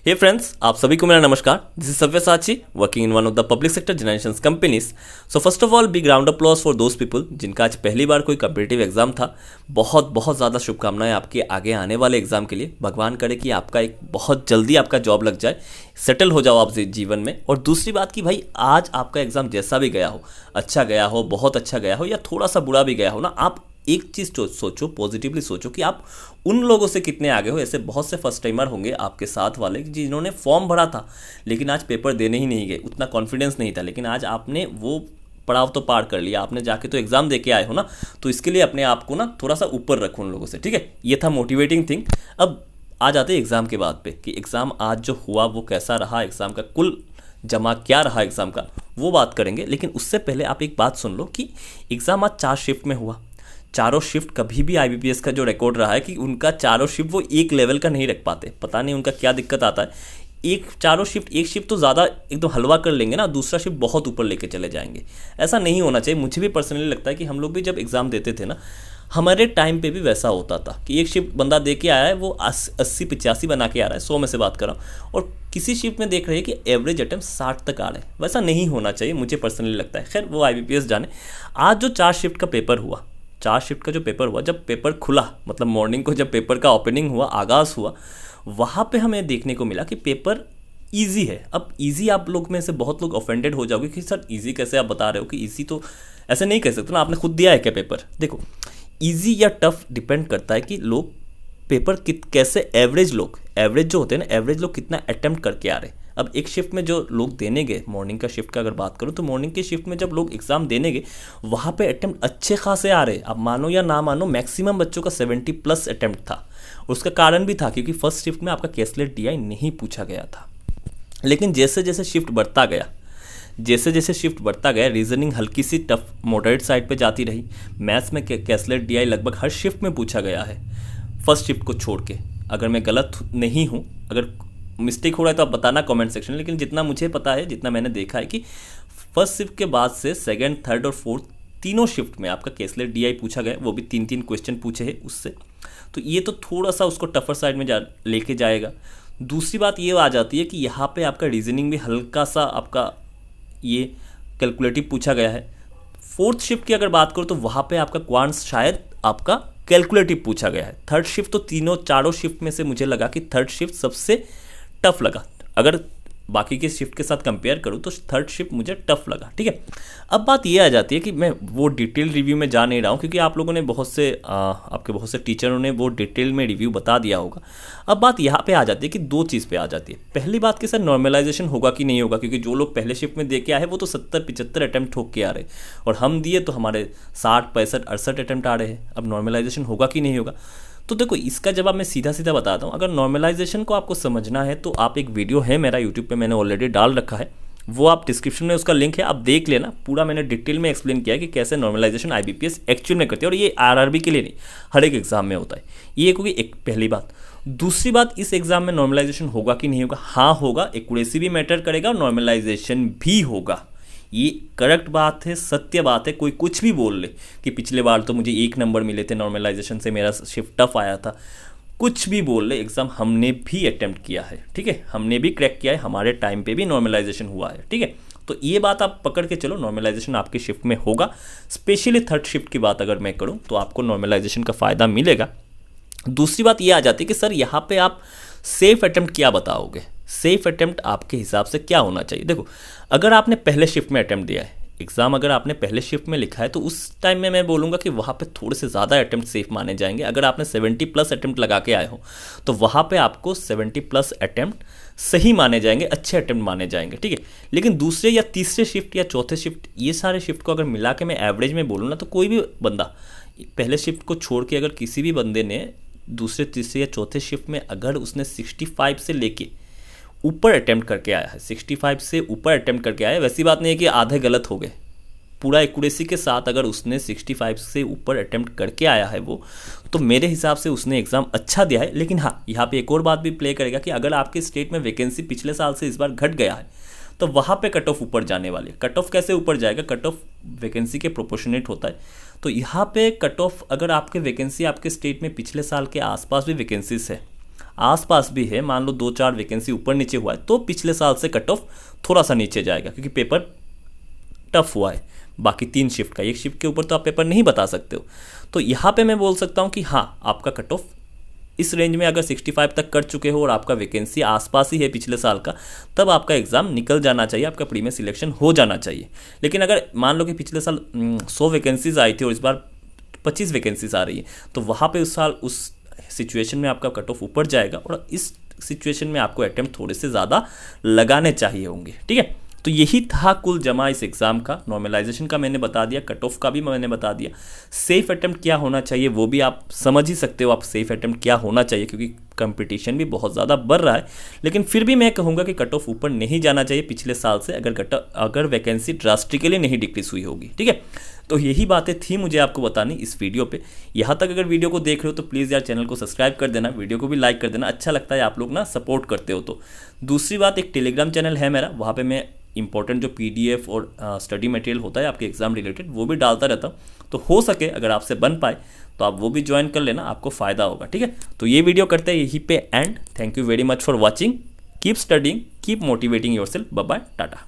हे friends, आप सभी को मेरा नमस्कार। This is Savyasachi working in one of the public sector generations companies. So first of all big round applause for those people जिनका आज पहली बार कोई कम्पिटिटिव एग्जाम था। बहुत बहुत ज़्यादा शुभकामनाएं आपके आगे आने वाले एग्जाम के लिए। भगवान करे कि आपका एक बहुत जल्दी आपका जॉब लग जाए, सेटल हो जाओ आप जीवन में। और दूसरी बात कि भाई आज आपका एग्जाम जैसा भी गया हो, अच्छा गया हो, बहुत अच्छा गया हो या थोड़ा सा बुरा भी गया हो ना, आप एक चीज़ सोचो, पॉजिटिवली सोचो कि आप उन लोगों से कितने आगे हो। ऐसे बहुत से फर्स्ट टाइमर होंगे आपके साथ वाले जिन्होंने फॉर्म भरा था लेकिन आज पेपर देने ही नहीं गए, उतना कॉन्फिडेंस नहीं था, लेकिन आज आपने वो पड़ाव तो पार कर लिया, आपने जाके तो एग्ज़ाम दे के आए हो ना। तो इसके लिए अपने आप को ना थोड़ा सा ऊपर रखो उन लोगों से, ठीक है। ये था मोटिवेटिंग थिंग। अब आ जाते हैं एग्ज़ाम के बाद पे कि एग्ज़ाम आज जो हुआ वो कैसा रहा, एग्ज़ाम का कुल जमा क्या रहा एग्ज़ाम का, वो बात करेंगे। लेकिन उससे पहले आप एक बात सुन लो कि एग्ज़ाम आज 4 शिफ्ट में हुआ। चारों शिफ्ट कभी भी आईबीपीएस का जो रिकॉर्ड रहा है कि उनका चारों शिफ्ट वो एक लेवल का नहीं रख पाते, पता नहीं उनका क्या दिक्कत आता है। एक शिफ्ट तो ज़्यादा एकदम हलवा कर लेंगे ना, दूसरा शिफ्ट बहुत ऊपर लेके चले जाएंगे। ऐसा नहीं होना चाहिए। मुझे भी पर्सनली लगता है कि हम लोग भी जब एग्ज़ाम देते थे ना, हमारे टाइम पे भी वैसा होता था कि एक शिफ्ट बंदा दे के आया है, वो 80-85 बना के आ रहा है, 100 में से बात कर रहा हूँ, और किसी शिफ्ट में देख रहे हैं कि एवरेज अटेम्प्ट 60 तक आ रहे हैं। वैसा नहीं होना चाहिए, मुझे पर्सनली लगता है। खैर वो आईबीपीएस जाने। आज जो 4 शिफ्ट का पेपर हुआ, 4 शिफ्ट का जो पेपर हुआ, जब पेपर खुला मतलब मॉर्निंग को जब पेपर का ओपनिंग हुआ, आगाज़ हुआ, वहाँ पे हमें देखने को मिला कि पेपर ईजी है। अब ईजी आप लोग में से बहुत लोग ऑफेंडेड हो जाओगे कि सर ईजी कैसे आप बता रहे हो कि ईजी, तो ऐसे नहीं कह सकते ना, आपने खुद दिया है क्या पेपर। देखो ईजी या टफ डिपेंड करता है कि लोग पेपर कैसे एवरेज जो होते हैं ना, एवरेज लोग कितना अटेम्प्ट करके आ रहे हैं। अब एक शिफ्ट में जो लोग देने गए, मॉर्निंग का शिफ्ट का अगर बात करूं तो मॉर्निंग के शिफ्ट में जब लोग एग्जाम देने गए वहाँ पे अटेम्प्ट अच्छे खासे आ रहे। अब मानो या ना मानो, मैक्सिमम बच्चों का 70+ अटेम्प्ट था। उसका कारण भी था क्योंकि फर्स्ट शिफ्ट में आपका कैसलेट डीआई नहीं पूछा गया था। लेकिन जैसे जैसे शिफ्ट बढ़ता गया, रीजनिंग हल्की सी टफ मॉडरेट साइड पे जाती रही। मैथ्स में कैसलेट डीआई लगभग हर शिफ्ट में पूछा गया है, फर्स्ट शिफ्ट को छोड़ के। अगर मैं गलत नहीं हूँ, अगर मिस्टेक हो रहा है तो आप बताना कमेंट सेक्शन में। लेकिन जितना मुझे पता है, जितना मैंने देखा है कि फर्स्ट शिफ्ट के बाद से सेकंड, थर्ड और फोर्थ तीनों शिफ्ट में आपका कैसलेट डीआई पूछा गया, वो भी 3-3 क्वेश्चन पूछे हैं उससे। तो ये तो थोड़ा सा उसको टफर साइड में लेके जाएगा। दूसरी बात ये आ जाती है कि यहाँ पे आपका रीजनिंग भी हल्का सा आपका ये कैलकुलेटिव पूछा गया है। फोर्थ शिफ्ट की अगर बात करूँ तो वहाँ पे आपका क्वांट्स शायद आपका कैलकुलेटिव पूछा गया है। थर्ड शिफ्ट तो चारों शिफ्ट में से मुझे लगा कि थर्ड शिफ्ट सबसे टफ लगा। अगर बाकी के शिफ्ट के साथ कंपेयर करूँ तो थर्ड शिफ्ट मुझे टफ लगा, ठीक है। अब बात ये आ जाती है कि मैं वो डिटेल रिव्यू में जा नहीं रहा हूँ क्योंकि आप लोगों ने आपके बहुत से टीचरों ने वो डिटेल में रिव्यू बता दिया होगा। अब बात यहाँ पे आ जाती है कि 2 चीज़ पे आ जाती है। पहली बात कि सर नॉर्मलाइजेशन होगा कि नहीं होगा, क्योंकि जो लोग पहले शिफ्ट में दे के आए वो तो 70-75 अटैम्प्ट ठोक के आ रहे, और हम दिए तो हमारे 60-65-68 अटैम्प्ट आ रहे हैं। अब नॉर्मलाइजेशन होगा कि नहीं होगा, तो देखो इसका जवाब मैं सीधा सीधा बताता हूँ। अगर नॉर्मलाइजेशन को आपको समझना है तो आप एक वीडियो है मेरा यूट्यूब पे, मैंने ऑलरेडी डाल रखा है, वो आप डिस्क्रिप्शन में उसका लिंक है, आप देख लेना। पूरा मैंने डिटेल में एक्सप्लेन किया है कि कैसे नॉर्मलाइजेशन आईबीपीएस एक्चुअल में करती है, और ये आरआरबी के लिए नहीं, हर एक एग्जाम में होता है। ये होगी एक पहली बात। दूसरी बात, इस एग्जाम में नॉर्मलाइजेशन होगा कि नहीं होगा। हाँ होगा, एक्यूरेसी भी मैटर करेगा और नॉर्मलाइजेशन भी होगा। ये करेक्ट बात है, सत्य बात है। कोई कुछ भी बोल ले कि पिछले बार तो मुझे 1 नंबर मिले थे नॉर्मलाइजेशन से, मेरा शिफ्ट टफ आया था, कुछ भी बोल ले, एग्जाम हमने भी अटेम्प्ट किया है, ठीक है, हमने भी क्रैक किया है, हमारे टाइम पे भी नॉर्मलाइजेशन हुआ है, ठीक है। तो ये बात आप पकड़ के चलो, नॉर्मलाइजेशन आपके शिफ्ट में होगा। स्पेशली थर्ड शिफ्ट की बात अगर मैं करूँ तो आपको नॉर्मलाइजेशन का फ़ायदा मिलेगा। दूसरी बात ये आ जाती है कि सर यहाँ पे आप सेफ अटेम्प्ट क्या बताओगे। सेफ अटेम्प्ट आपके हिसाब से क्या होना चाहिए। देखो अगर आपने पहले शिफ्ट में अटेम्प्ट दिया है एग्ज़ाम, अगर आपने पहले शिफ्ट में लिखा है तो उस टाइम में मैं बोलूँगा कि वहाँ पे थोड़े से ज़्यादा अटेम्प्ट सेफ माने जाएंगे। अगर आपने 70+ अटेम्प्ट लगा के आए हो तो वहाँ पे आपको 70+ अटेम्प्ट सही माने जाएंगे, अच्छे अटेम्प्ट माने जाएंगे, ठीक है। लेकिन दूसरे या तीसरे शिफ्ट या चौथे शिफ्ट, ये सारे शिफ्ट को अगर मिला के मैं एवरेज में बोलूँ ना, तो कोई भी बंदा पहले शिफ्ट को छोड़ के अगर किसी भी बंदे ने दूसरे, तीसरे या चौथे शिफ्ट में अगर उसने 65 से लेके ऊपर अटेम्प्ट करके आया है, 65 से ऊपर अटेम्प्ट करके आया है, वैसी बात नहीं है कि आधे गलत हो गए, पूरा एक्यूरेसी के साथ अगर उसने 65 से ऊपर अटेम्प्ट करके आया है वो, तो मेरे हिसाब से उसने एग्ज़ाम अच्छा दिया है। लेकिन हाँ, यहाँ पे एक और बात भी प्ले करेगा कि अगर आपके स्टेट में वैकेंसी पिछले साल से इस बार घट गया है तो वहाँ पे कट ऑफ ऊपर जाने वाली है। कट ऑफ कैसे ऊपर जाएगा, कट ऑफ वैकेंसी के प्रोपोर्शनेट होता है। तो यहाँ पे कट ऑफ, अगर आपके वैकेंसी आपके स्टेट में पिछले साल के आसपास भी वैकेंसीज है, आसपास भी है, मान लो 2-4 वैकेंसी ऊपर नीचे हुआ है, तो पिछले साल से कट ऑफ थोड़ा सा नीचे जाएगा, क्योंकि पेपर टफ हुआ है। बाकी 3 शिफ्ट का, एक शिफ्ट के ऊपर तो आप पेपर नहीं बता सकते हो। तो यहाँ पे मैं बोल सकता हूँ कि हाँ, आपका कट ऑफ इस रेंज में अगर 65 तक कर चुके हो और आपका वैकेंसी आसपास ही है पिछले साल का, तब आपका एग्ज़ाम निकल जाना चाहिए, आपका प्री में सिलेक्शन हो जाना चाहिए। लेकिन अगर मान लो कि पिछले साल 100 वैकेंसीज आई थी और इस बार 25 वैकेंसीज आ रही है, तो वहाँ पे उस साल उस सिचुएशन में आपका कट ऑफ ऊपर जाएगा और इस सिचुएशन में आपको अटेम्प्ट थोड़े से ज़्यादा लगाने चाहिए होंगे। ठीक है, तो यही था कुल जमा इस एग्ज़ाम का। नॉर्मलाइजेशन का मैंने बता दिया, कट ऑफ का भी मैंने बता दिया, सेफ अटेम्प्ट क्या होना चाहिए वो भी आप समझ ही सकते हो, आप सेफ अटेम्प्ट क्या होना चाहिए, क्योंकि कंपटीशन भी बहुत ज़्यादा बढ़ रहा है। लेकिन फिर भी मैं कहूँगा कि कट ऑफ ऊपर नहीं जाना चाहिए पिछले साल से, अगर वैकेंसी ड्रास्टिकली नहीं डिक्रीज हुई होगी। ठीक है, तो यही बातें थी मुझे आपको बतानी इस वीडियो पे। यहाँ तक अगर वीडियो को देख रहे हो तो प्लीज़ यार चैनल को सब्सक्राइब कर देना, वीडियो को भी लाइक कर देना, अच्छा लगता है आप लोग ना सपोर्ट करते हो। तो दूसरी बात, एक टेलीग्राम चैनल है मेरा, वहाँ पे मैं इंपॉर्टेंट जो PDF और स्टडी मटेरियल होता है आपके एग्जाम रिलेटेड वो भी डालता रहता हूँ। तो हो सके अगर आपसे बन पाए तो आप वो भी ज्वाइन कर लेना, आपको फ़ायदा होगा। ठीक है, तो ये वीडियो करते हैं यहीं पे end. Thank you very much for watching, keep studying, keep motivating yourself, bye bye, Tata.